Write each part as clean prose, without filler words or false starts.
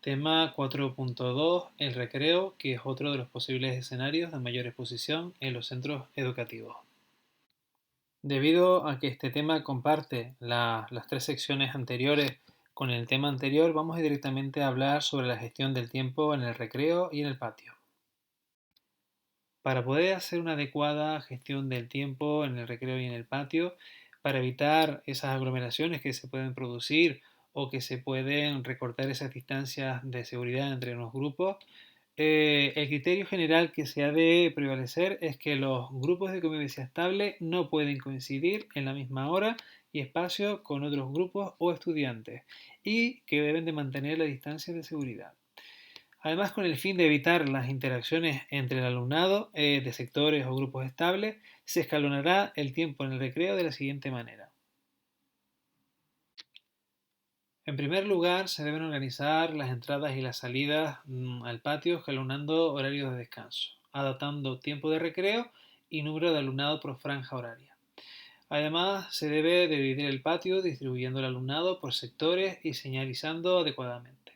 Tema 4.2, el recreo, que es otro de los posibles escenarios de mayor exposición en los centros educativos. Debido a que este tema comparte las tres secciones anteriores con el tema anterior, vamos directamente a hablar sobre la gestión del tiempo en el recreo y en el patio. Para poder hacer una adecuada gestión del tiempo en el recreo y en el patio, para evitar esas aglomeraciones que se pueden producir o que se pueden recortar esas distancias de seguridad entre los grupos, el criterio general que se ha de prevalecer es que los grupos de convivencia estable no pueden coincidir en la misma hora y espacio con otros grupos o estudiantes y que deben de mantener la distancia de seguridad. Además, con el fin de evitar las interacciones entre el alumnado de sectores o grupos estables, se escalonará el tiempo en el recreo de la siguiente manera. En primer lugar, se deben organizar las entradas y las salidas al patio escalonando horarios de descanso, adaptando tiempo de recreo y número de alumnado por franja horaria. Además, se debe dividir el patio distribuyendo el alumnado por sectores y señalizando adecuadamente.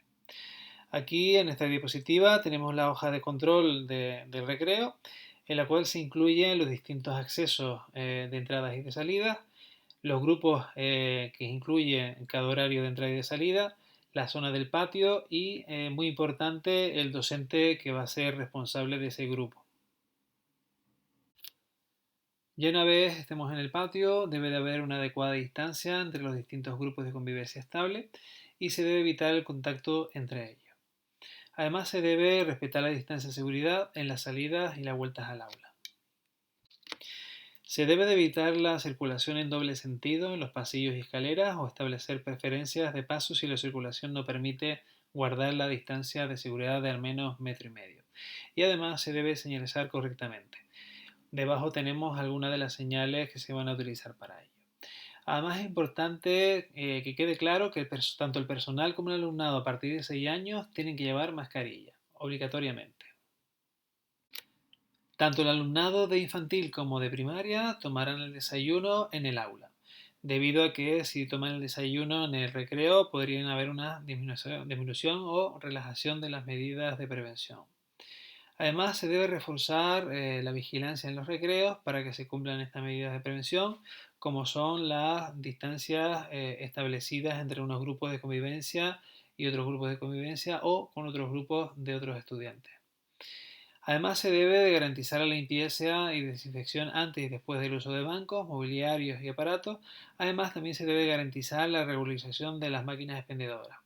Aquí en esta diapositiva tenemos la hoja de control del recreo, en la cual se incluyen los distintos accesos de entradas y de salidas, los grupos que incluye cada horario de entrada y de salida, la zona del patio y, muy importante, el docente que va a ser responsable de ese grupo. Ya una vez estemos en el patio, debe de haber una adecuada distancia entre los distintos grupos de convivencia estable y se debe evitar el contacto entre ellos. Además, se debe respetar la distancia de seguridad en las salidas y las vueltas al aula. Se debe de evitar la circulación en doble sentido en los pasillos y escaleras o establecer preferencias de paso si la circulación no permite guardar la distancia de seguridad de al menos 1,5 metros. Y además se debe señalizar correctamente. Debajo tenemos algunas de las señales que se van a utilizar para ello. Además es importante que quede claro que tanto el personal como el alumnado a partir de 6 años tienen que llevar mascarilla, obligatoriamente. Tanto el alumnado de infantil como de primaria tomarán el desayuno en el aula, debido a que si toman el desayuno en el recreo podrían haber una disminución o relajación de las medidas de prevención. Además, se debe reforzar la vigilancia en los recreos para que se cumplan estas medidas de prevención, como son las distancias establecidas entre unos grupos de convivencia y otros grupos de convivencia o con otros grupos de otros estudiantes. Además, se debe de garantizar la limpieza y desinfección antes y después del uso de bancos, mobiliarios y aparatos. Además, también se debe garantizar la regularización de las máquinas expendedoras.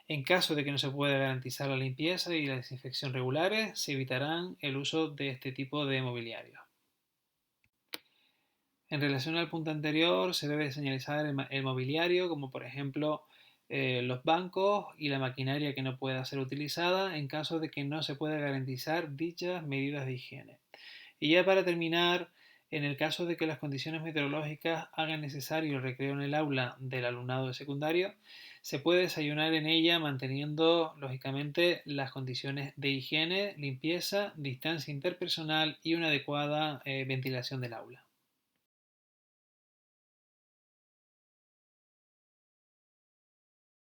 En caso de que no se pueda garantizar la limpieza y la desinfección regulares, se evitarán el uso de este tipo de mobiliario. En relación al punto anterior, se debe señalizar el mobiliario, como por ejemplo los bancos y la maquinaria que no pueda ser utilizada en caso de que no se pueda garantizar dichas medidas de higiene. Y ya para terminar, en el caso de que las condiciones meteorológicas hagan necesario el recreo en el aula del alumnado de secundario, se puede desayunar en ella manteniendo, lógicamente, las condiciones de higiene, limpieza, distancia interpersonal y una adecuada ventilación del aula.